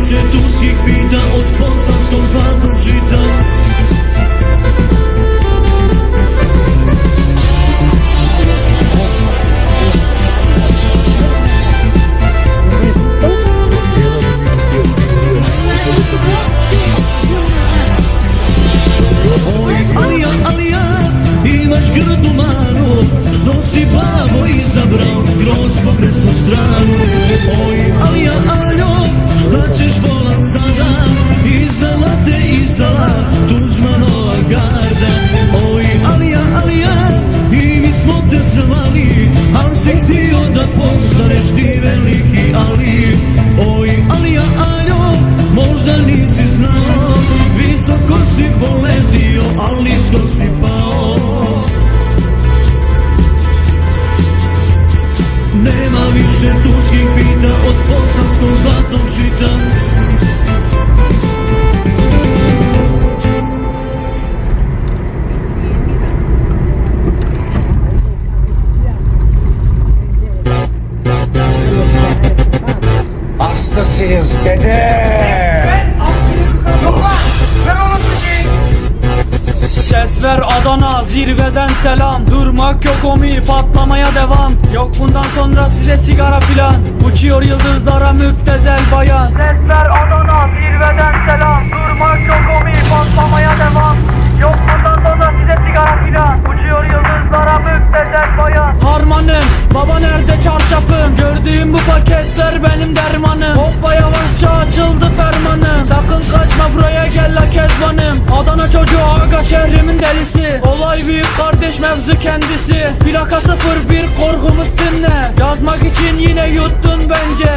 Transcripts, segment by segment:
Više turskih pita od bosanskog zlatog žita. som skyten. Hastasıyız dede. Ses ver Adana, zirveden selam. Durmak yok omi, patlamaya devam. Yok bundan sonra size sigara filan. Uçuyor yıldızlara müptezel bayan. Ses ver Adana, zirveden selam. Durmak yok omi, patlamaya devam. Yok bundan sonra size sigara filan. Uçuyor yıldızlara müptezel bayan. Harmanım, baba nerede çarşafım? Gördüğüm bu paketler benim dermanım. Hoppa yavaşça açıldı fermanım. Sakın kaçma buraya gel la kezbanım. Adana çocuğu aga şehrimin delisi. Olay büyük kardeş mevzu kendisi. Plaka 01 korkumuz dinle. Yazmak için yine yuttun bence.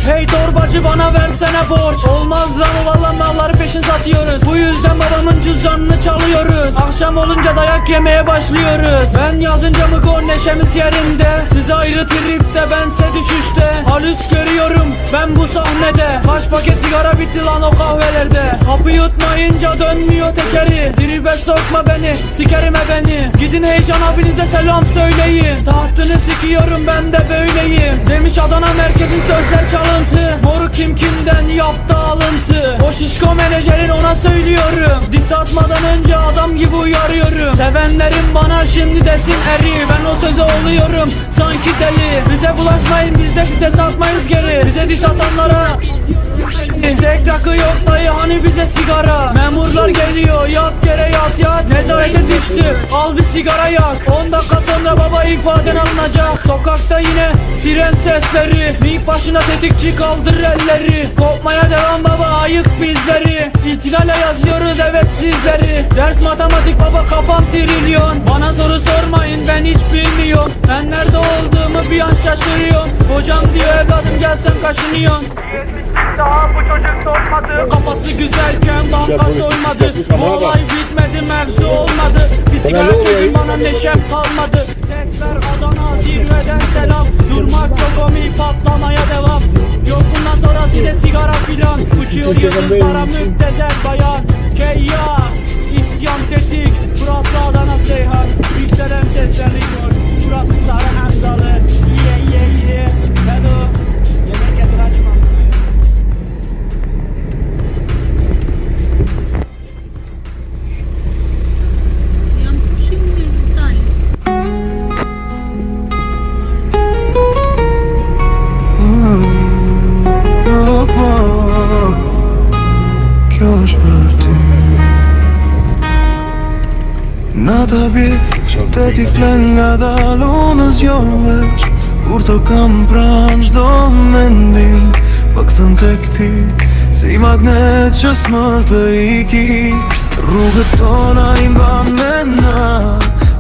Hey torbacı bana versene borç. Olmaz lan valla malları peşin satıyoruz. Bu yüzden babamın cüzdanını çalıyoruz. Akşam olunca dayak yemeye başlıyoruz. Ben yazınca mıko neşemiz yerinde. Siz ayrı tripte bense düşüşte. Halüs görüyorum ben bu sahnede. Kaç paket sigara bitti lan o kahvelerde. Kapı yutmayınca dönmüyor tekeri. Tribe sokma beni sikerim beni. Gidin heyecan abinize selam söyleyin. Tahtını sikiyorum ben de böyleyim. Demiş Adana merkezin sözler çalıntı. Moru kim kimden yaptı alıntı. O şişko menajerin ona söylüyorum. Diss atmadan önce adam gibi uyarıyorum. Sevenlerim bana şimdi desin eri. Ben o söze oluyorum sanki deli. Bize bulaşmayın biz de vites atmayız geri. Bize diss atanlara Zek rakı yok dayı hani bize sigara. Memurlar geliyor yat yere yat yat. Nezarete düştü al bir sigara yak. 10 dakika sonra baba ifaden alınacak. Sokakta yine siren sesleri. Mik başına tetikçi kaldır elleri. Kopmaya devam baba ayık bizleri. İhtilale yazıyoruz evet sizleri. Ders matematik baba kafam trilyon. Bana soru sormayın ben hiç bilmiyorum. Ben nerede olduğumu bir an şaşırıyorum. Hocam diyor evladım gel sen kaşınıyorsun. Daha bu çocuk sormadı. Kafası güzelken banka soymadı. Bu olay bitmedi mevzu olmadı. Bir sigara çözün bana neşem kalmadı. Ses ver Adana zirveden selam. Durmak yok omi patlamaya devam. Yok bundan sonra size sigara filan. Uçuyor yıldızlara müptezel bayan. Keyya isyan tetik. Burası Adana Seyhan. Yükselen sesleniyor. Burası Saran Hamzalı. Ye Bedo. Yemek getir açmam. Nata bi të t'i flen nga dalonës jo veç. Kur të kam pran çdo mendim më këthën tek ti si magnet që s'më të iki. Rrugët tona i mban mena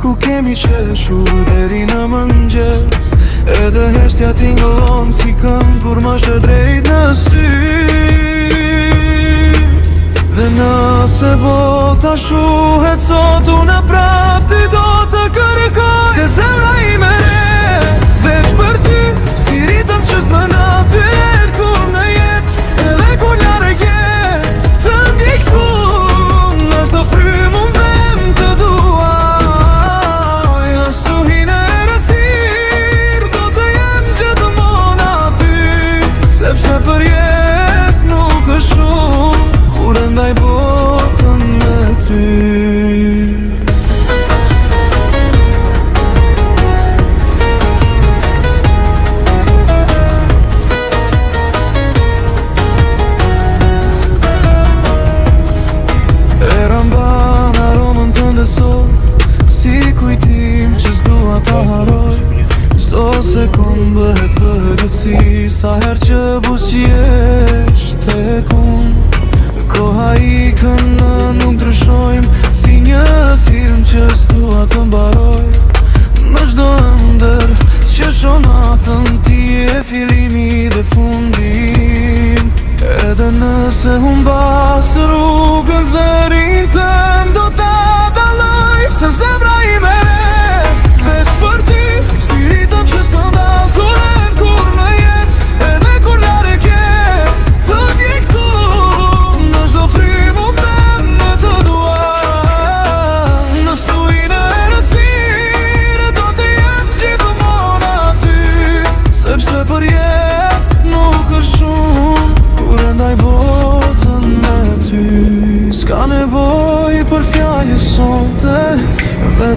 ku kemi qeshur deri në mëngjes. Edhe heshtja tingëllon si këm kur më shë drejt në sy. Dhe nëse bota shuhet sot unë prap ty do të kërkoj. Se zemra ime re veç për ty si ritëm që s'më nathet kur në jet. Edhe ku larg je të ndjektu në shto frym unë vem të duaj. As tu hine rësir do të jem gjithmonë aty. Sepse për jet nuk është shumë kur ndaj botën me ty. Era mban aromën tënde sot si kujtim që s'dua ta haroj. Çdo sekund bëhet përgjithsi sa her që buqjesh tek unë. Koha i kënë nuk ndryshojmë si një film që s'dua të mbaroj. Në çdo ëndër që shonatën ti e fillimi dhe fundim. Edhe nëse humbas rrugën zërin tëm do ta dalloj. Se zemra ime veç për ty si ritëm që s'më ndalë. Kur në jet edhe kur larg je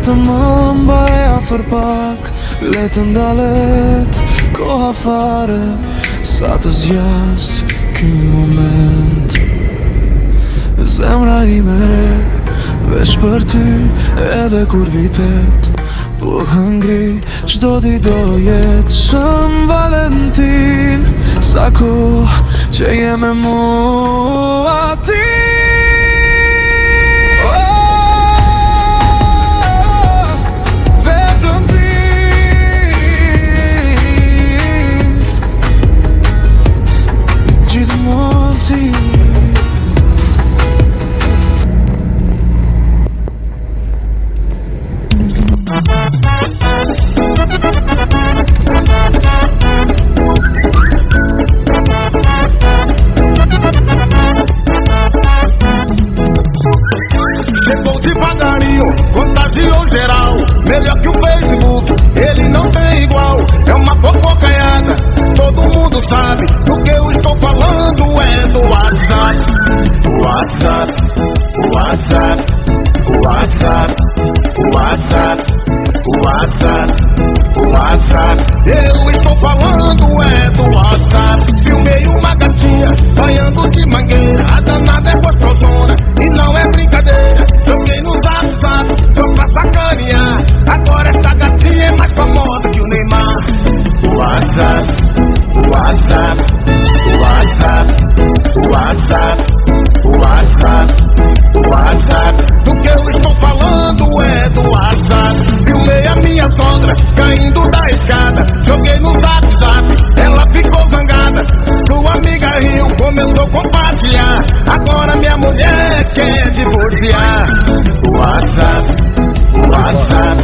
Vetëm më mbaj afër pak, le të ndalet koha fare, sa të zjas ky moment. Zemra ime re, veç për ty, edhe kur vitet po hëngri, qdo di do jet Shën Valentin, sa kohë që je me mua ti. Vetëm ti, gjithmonë ti. Chegou devagarinho, contagiou geral. Melhor que o Facebook, ele não tem igual. É uma fofocaiada, todo mundo sabe. Do que eu estou falando é do WhatsApp. WhatsApp, WhatsApp, WhatsApp, WhatsApp, WhatsApp, WhatsApp. Eu estou falando é do WhatsApp. Filmei uma gatinha banhando de mangueira. A danada é gostosona e não é brincadeira. Joguei no WhatsApp só pra sacanear. Agora essa gatinha é mais famosa que o Neymar. WhatsApp, WhatsApp, WhatsApp, WhatsApp, WhatsApp, WhatsApp. Do que eu estou falando é do WhatsApp. Filmei a minha sogra caindo da escada. Joguei no WhatsApp, ela ficou zangada. Sua amiga riu, começou a compartilhar. Agora minha mulher quer divorciar. WhatsApp, WhatsApp,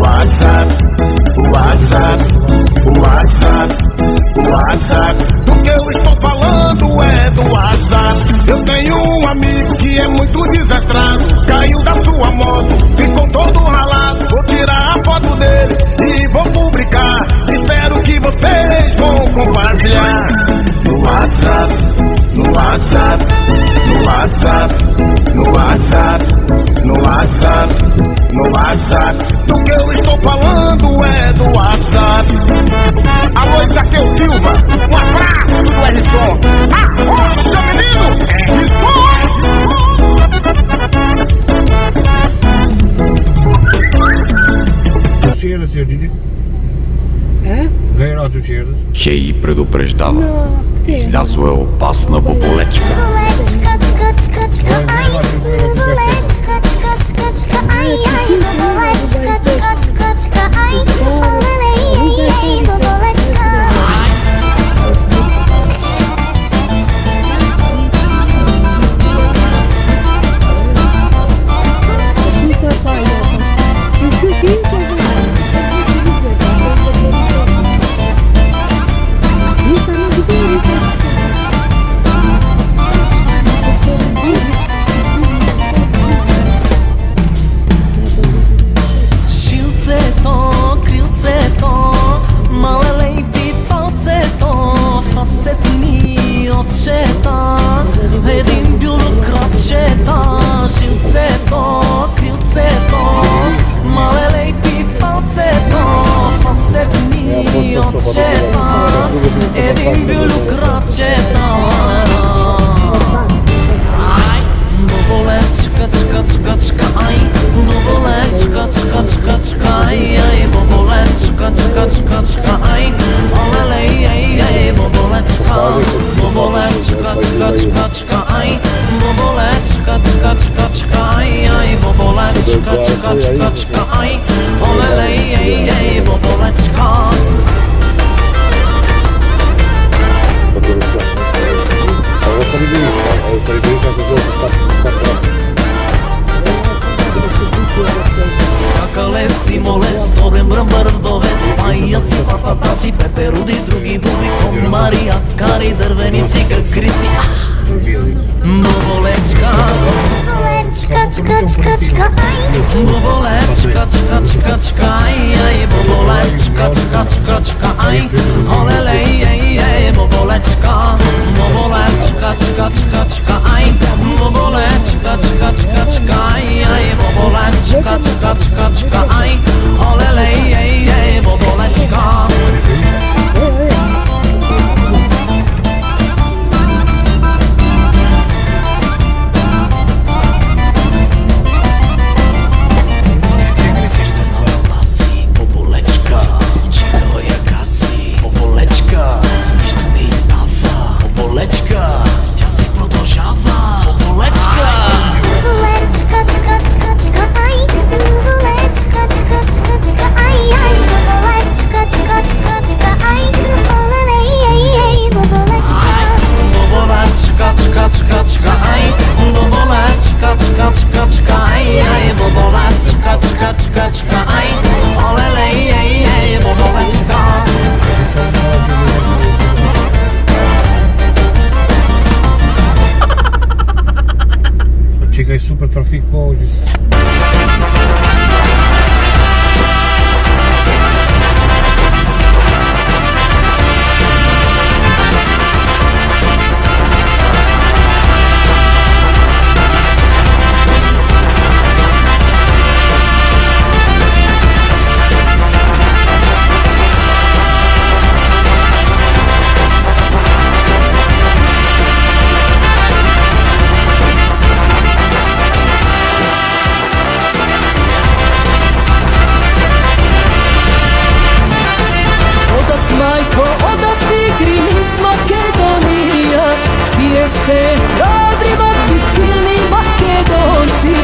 WhatsApp, WhatsApp, WhatsApp, WhatsApp. Do que eu estou falando é do WhatsApp. Eu tenho um amigo que é muito desastrado. Caiu da sua moto, ficou todo ralado. Vou tirar a foto dele e vou publicar. Espero que vocês vão compartilhar. No WhatsApp, no WhatsApp, no WhatsApp, no WhatsApp, no WhatsApp, no WhatsApp. Do que eu estou falando é do WhatsApp. Alô, Isaqueu Silva, um abraço do R-Som. Arroz, seu menino, R-Som. Associëren jullie? Ga je associëren? Ще и предупреждава. Излязло е опасна боболечка. Боболечка, чка, чка, чка, ай. Боболечка, чка, чка, чка, ай, ай. Боболечка, чка, чка, чка, ай. Олеле, ей, ей, боболечка. Скакалец и молец, торен бръмбър вдовец, паяци, папапаци, пеперуди, други буби, комари, акари, дървеници, гъгрици. Боболечка, Боболечка, чка, чка, чка, ай. боболечка, чка, чка, чка, ай, ай, боболечка, чка, чка, чка, ай, олеле, ей, ей, боболечка, боболечка, чка, чка, чка, ай, боболечка, чка, чка, чка, ай, ай, боболечка, чка, чка, чка. Боболечка, тя си продължава. Боболечка. Боболечка, чка, чка, чка, ай. Боболечка, чка, чка, чка, ай, ай. Боболечка, чка, чка, чка, ай. Олеле, ей, ей, боболечка. Боболечка, чка, чка, чка, ай. Боболечка, чка, чка, чка, ай, ай. Боболечка, чка, чка, чка, ай. Олеле, ей, ей, боболечка. Čekaj, super trafik po ovdje. Majko, odat Tigri, iz Makedonija. Pije se hrabri momci, silni Makedonci.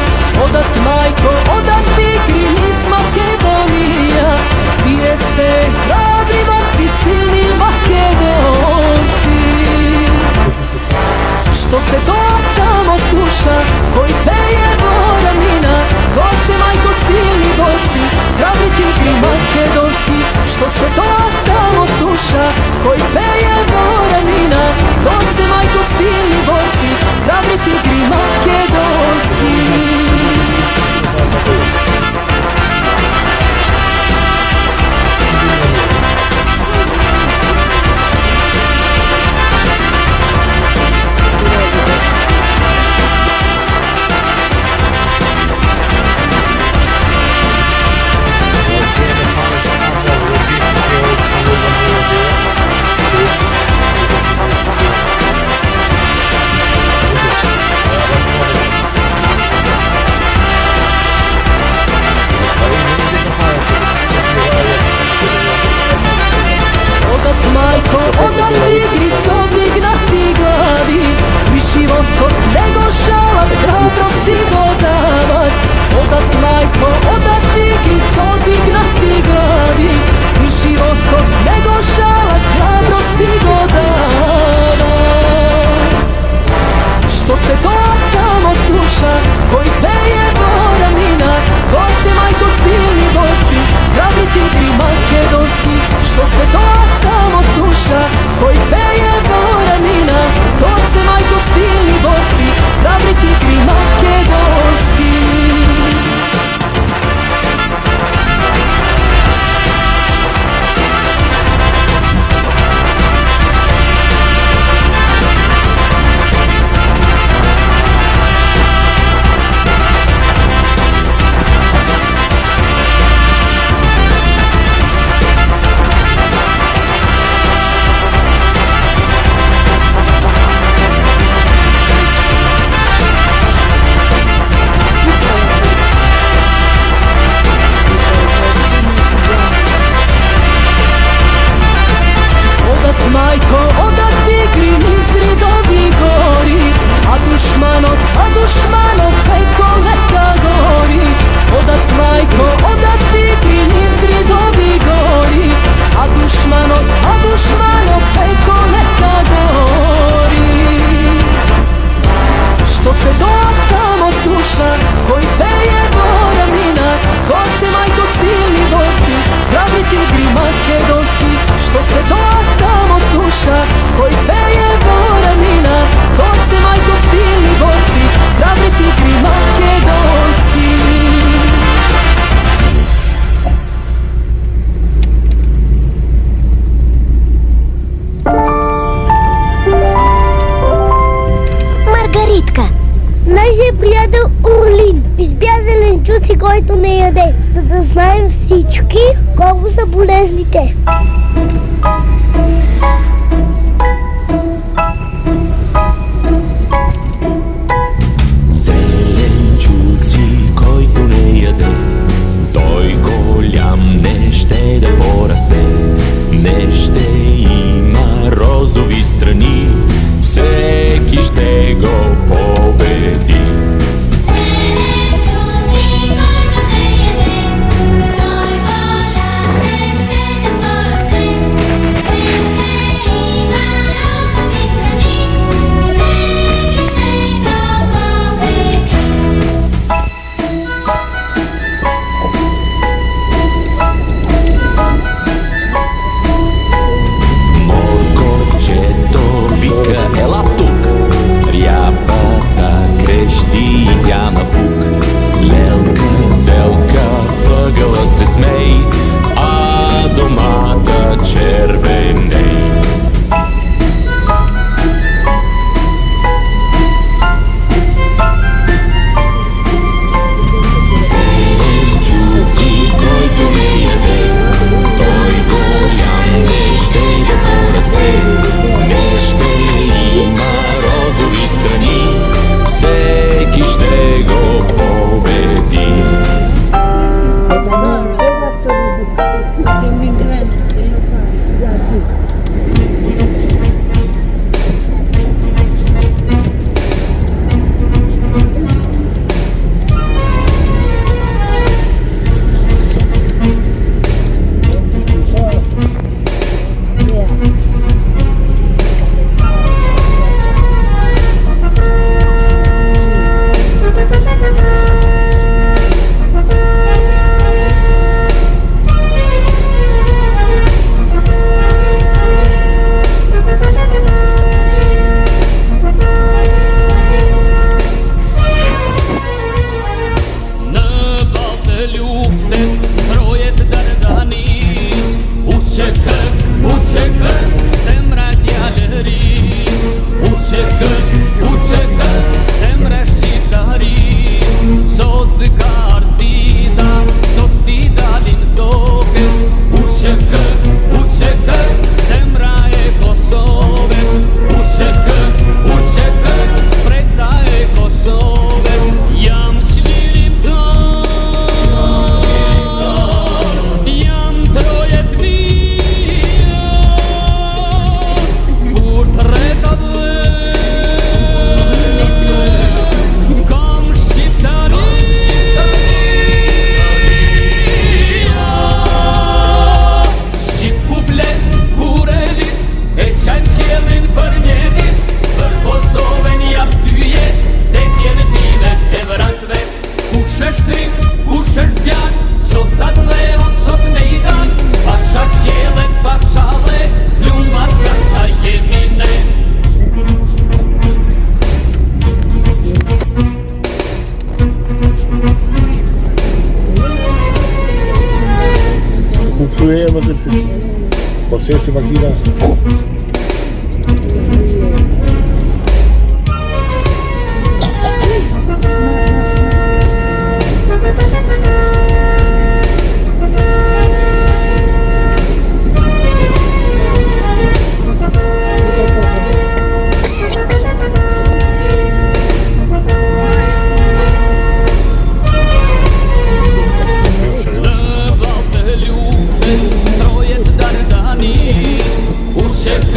Odat majko, odat Tigri, iz Makedonija. Pije se hrabri momci, silni Makedonci. Što se to tamo sluša, koji peje Boramina. Ko se majko silni borci, hrabri Tigri makedonski. Što se to tamo sluša, koji peje Boramina. Ko se majko silni borci, hrabri Tigri makedonski. Majko, odat Tigri s odignati glavi. Viši votkot nego šalat, hrabro si dodavat. Odat majko, odat Tigri s odignati glavi. Viši votkot nego šalat, hrabro si dodavat. Što se to tamo sluša, koji peje Boramina. Ko se majko silni borci, hrabri Tigri makedonski. Što se to tamo sluša, koji peje Boramina. Ko se majko silni borci, hrabri Tigri makedonski. Majko, odat Tigri, niz ridovi gori. A dušmanov peko neka gori. Odat majko, odat Tigri, niz ridovi gori. A dušmanov peko neka gori. Što se do tamo sluša, koji peje Boramina. Ko se majko silni borci, hrabri Tigri makedonski. Što se do tamo sluša, koji peje Boramina. Ko se majko silni borci, hrabri Tigri makedonski. Маргаритка. Нашия приятел Орлин избя зеленчуци, който не яде, за да знаем всички колко са полезни те. Зеленчуци, който не яде, той голям не ще да порасте. Не ще има розови страни, ще го победи. Ела тук, рябата крещи и тя напук. Лелка, зелка, въгъла се смей, а домата червеней. Зеленчуци, който не яде, той голям не ще да порасте. Не ще има розови страни, всеки ще го победи. Qualsiasi macchina. Troje Dardanis, uciekł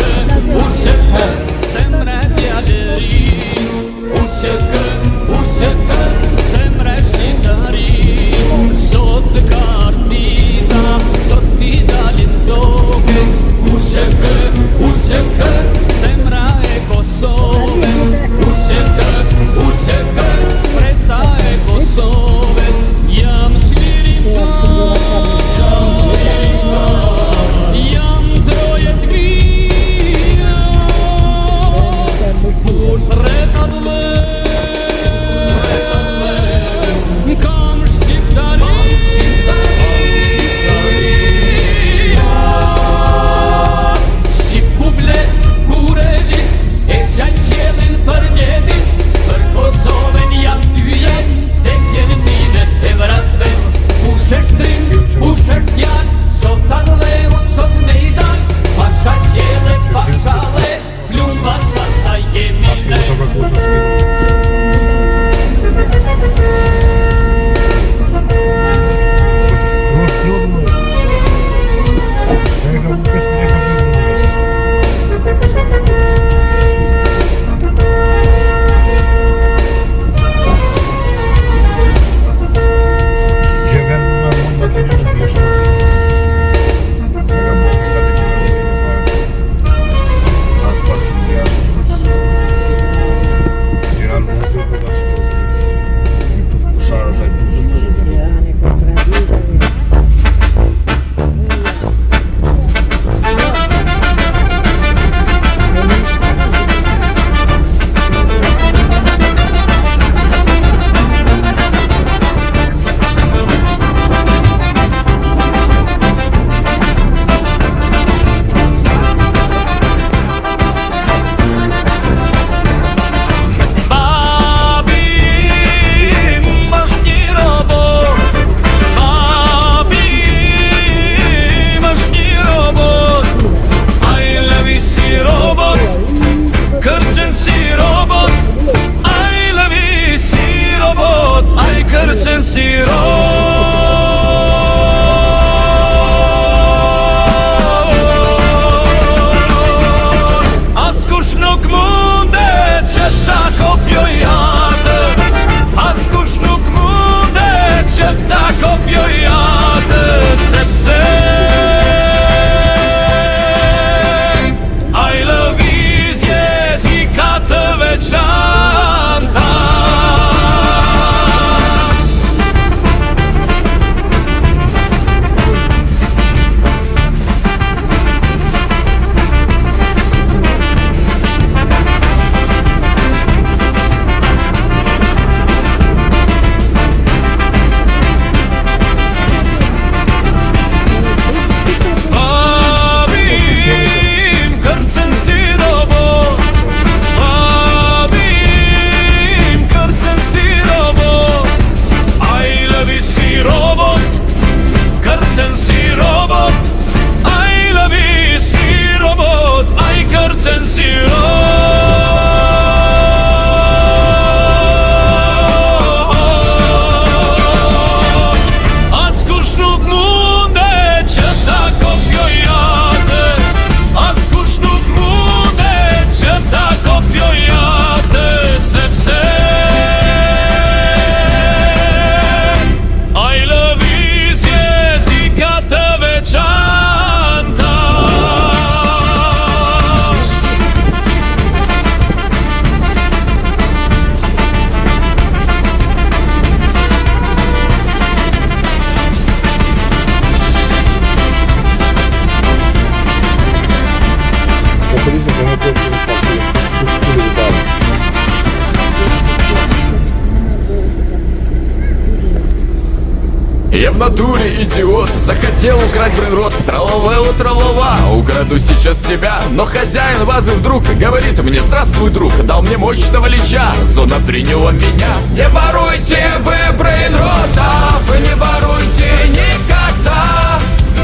в натуре идиот. Захотел украсть брейнрот, тралала, украду сейчас тебя. Но хозяин базы вдруг говорит мне: здравствуй, друг, дал мне мощного леща. Зона приняла меня. Не воруйте вы брейнрота, вы не воруйте никогда.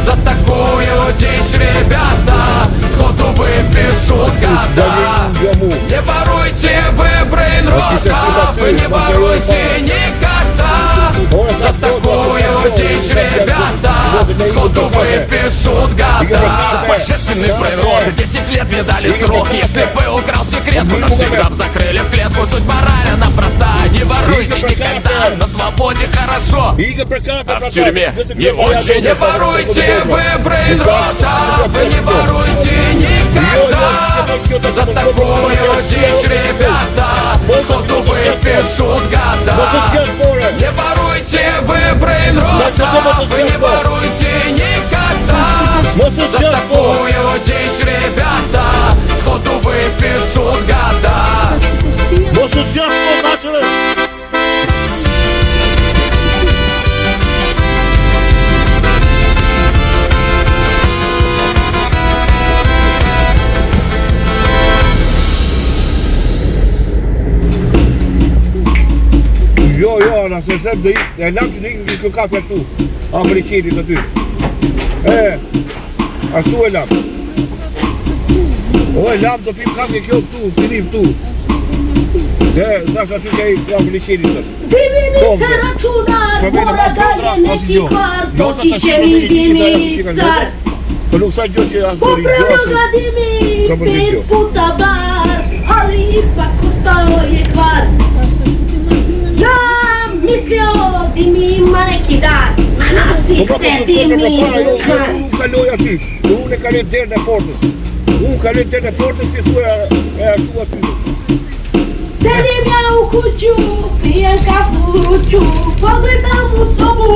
За такую дичь, ребята, сходу выпишут года. Не воруйте вы брейнрота, вы не воруйте никогда. За такую дичь, ребята, сходу выпишут года. За божественный брейнрот 10 лет мне дали срок. Если бы украл секретку, навсегда б закрыли в клетку. Суть мораль, она проста: не воруйте никогда. На свободе хорошо, а в тюрьме не очень. Не воруйте вы брейнрота, вы не воруйте никогда. За такую дичь, ребята, сходу выпишут года. Не воруйте вы брейнрота, вы не воруйте никогда. За такую дичь, ребята, сходу выпишут года. Jo, na se sep dhe e lam që në ikë kë kafe këtu afër i qelit aty. Ashtu e lam. O e lam do pim kafe kjo këtu, Filip këtu. Dhe thash aty ka i afër i qelit tash. Kom dhe. Shpërmejnë mas kotra, as i gjo. Jota të shpërmejnë i gjitha ja për qika njota. Për nuk sa gjo që as për i gjo asë. Ka për të gjo. Po pra për të thënë për para, unë kaloj aty, unë e kaloj derën e portës. Unë kaloj derën e portës, ti thua e ashtu aty. Deli miał kuciu, pijenka fuciu, pogledał mu sobą.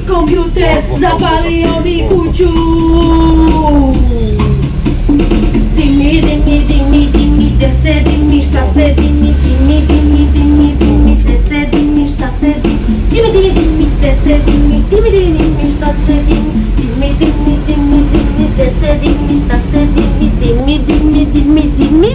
Komputer zapalił mi kuciu. Dimi, dimi, dimi, dimi, dese, dimi, szase, dimi, dimi, dimi, dimi, dimi, dese, dimi, szase, dimi, dimi, dimi, dese, dimi, dimi, dimi, szase, dimi, dimi, dimi, dimi, dimi, dese, dimi, szase, dimi, dimi, dimi, dimi, dimi.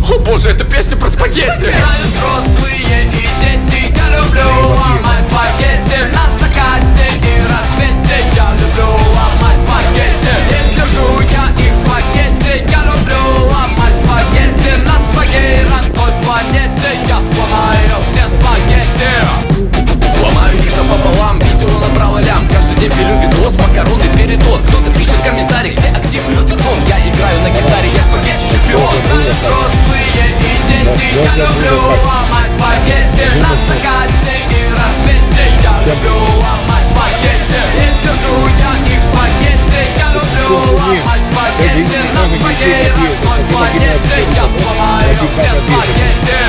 О боже, это песня про спагетти. Взрослые и дети, я люблю ломать спагетти на закате и рассвете. Я люблю ломать спагетти, не держу я их в пакете. Я люблю ломать спагетти на своей родной планете. Я сломаю все спагетти, ломаю их напополам, видео набрало лям. Каждый день пилю видос, макароны, передоз. Кто-то пишет комментарий, где актив, лютый тон. Я играю на гитаре, я спагетти чемпион. Взрослые и дети, я люблю ломать спагетти на закате и рассвете. Я люблю ломать спагетти, не держу я их в пакете. Я люблю ломать спагетти на своей родной планете. Я сломаю все спагетти.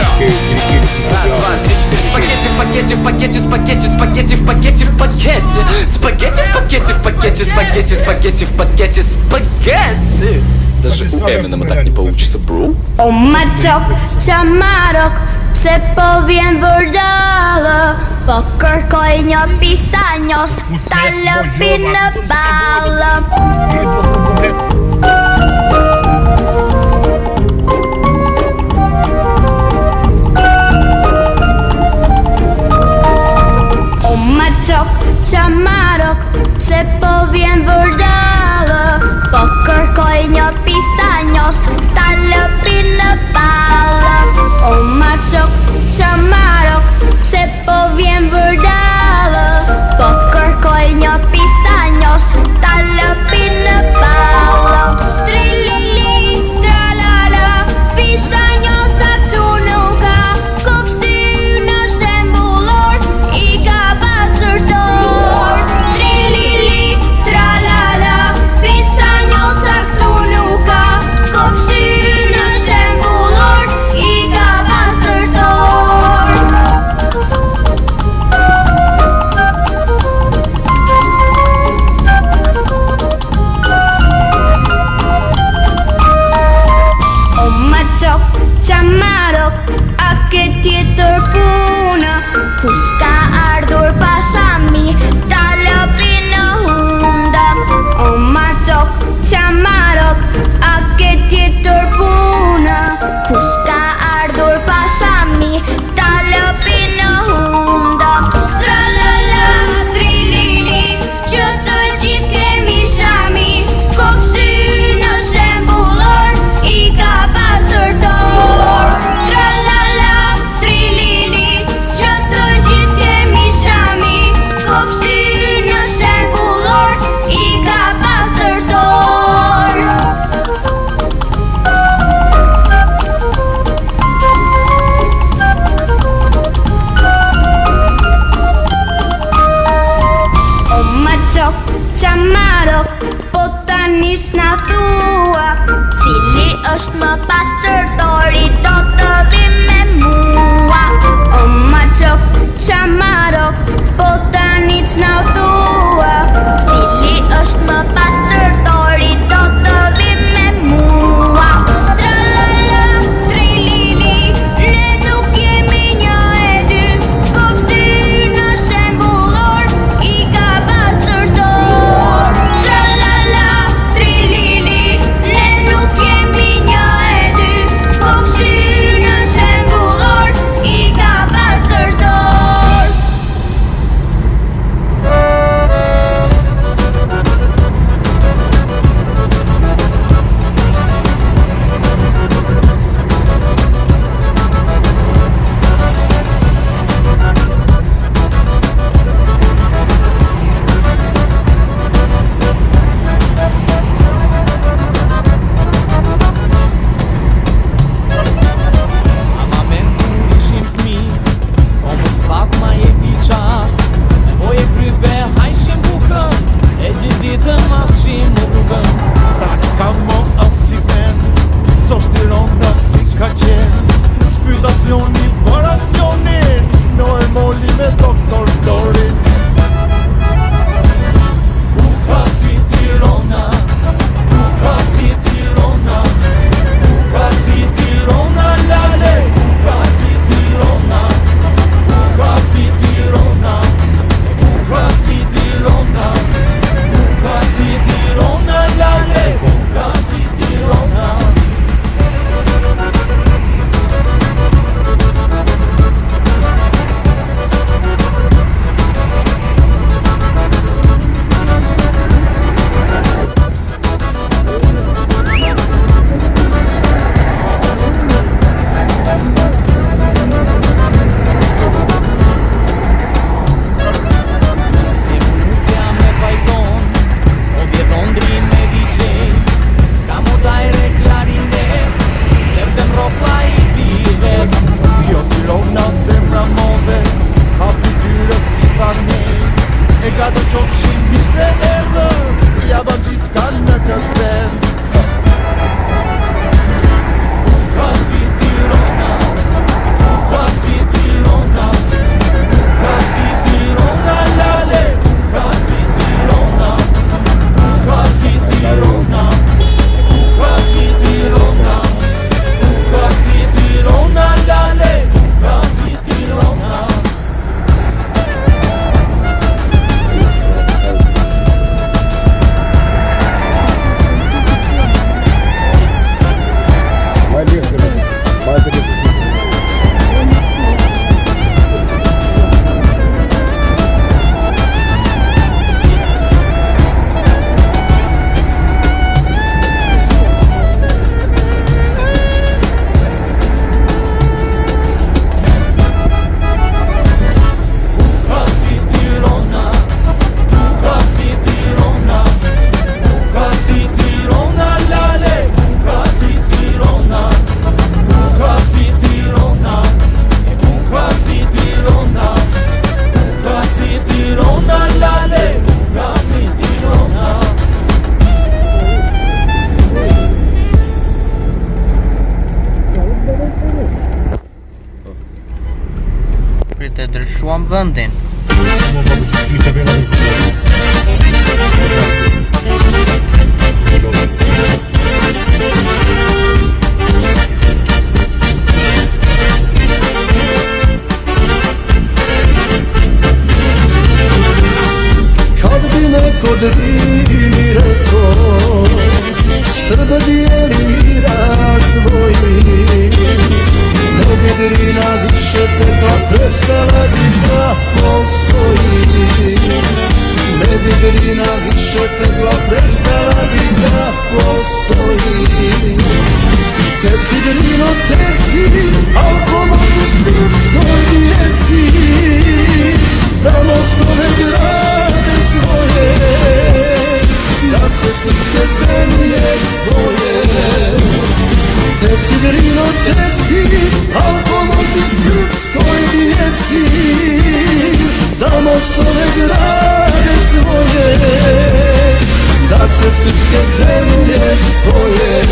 Раз, два, три, четыре. Спагетти в пакете, в пакете, спагетти, спагетти в пакете, в пакете. Спагетти в пакете, в пакете, спагетти, спагетти в пакете, спагетти. Даже у Эминема так не получится, бро. O maczok, czamarok, pse powiem wordala. Po kërkoj një pisanjos, ta lëpi në ballë. O maczok, czamarok, pse powiem wordala. Po kërkoj një pisanjos, ta lëpi në ballë. O maczok, czamarok, pse powiem wordala. Po kërkoj një pisanjos, ta lëpi në ballë. pastërtori do të vi me mua. O ma qok, qa marok, po tani q'na u thua. Cili është më pastërtori do të vi me mua. Tralala, trilili, ne nuk jemi një e dy. Kopshti në shembullor i ka pastërtor. Tralala, trilili, ne nuk jemi një e dy. Kopshti në shembullor i ka pastërtor. Ama me kur ishim fmi, po më zbat ma je ti qa. Nevoje krype hajshim bukën, e gjithë ditën mas shim u rrugën. Tak s'ka mo as si vend, so shtirona si ka qen. Spytacioni për asjonin, no e moli me doktor Florin. Buka si Tirona, buka si Tirona, buka si Tirona, lale. Buka si Tirona, buka si Tirona, buka si Tirona, buka si Tirona, lale. Buka si Tirona. Si musja me pajton, o vjeton drin me DJ. S'ka mu dajre klarinet, sepse m'ropla i divet. Jo Tirona zemra modhe, hapi tyret gjitha nej. E ka do qofshin mirë se erdhe, ja ban gjith'ska në këtë vend. Buka si Tirona, buka si Tirona, buka si Tirona, lale. Buka si Tirona, buka si Tirona, buka si Tirona, buka si Tirona, lale. Buka si Tirona. Buka si Tirona, buka si Tirona, buka si Tirona, lale. Buka si Tirona, buka si Tirona, buka si Tirona, buka si Tirona, lale. Buka si Tirona. Pritë e ndryshuam vendin. Kad bi neko drimi rekao, Srbe dijeli razdvoji, ne bi Drina više tekla, prestala bi da postoji. Ne bi Drina više tekla, prestala bi da postoji. Teci Drino, teci, alkomozu srpskoj djeci, da mostove grade svoje, da se srpske zemlje spoje. Teci Drino, teci, alkomozu srpskoj djeci, da mostove grade svoje, da se srpske zemlje spoje.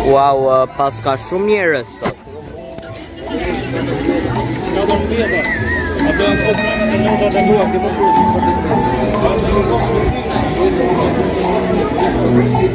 Wow, pas ka shumë njerëz sot. Atë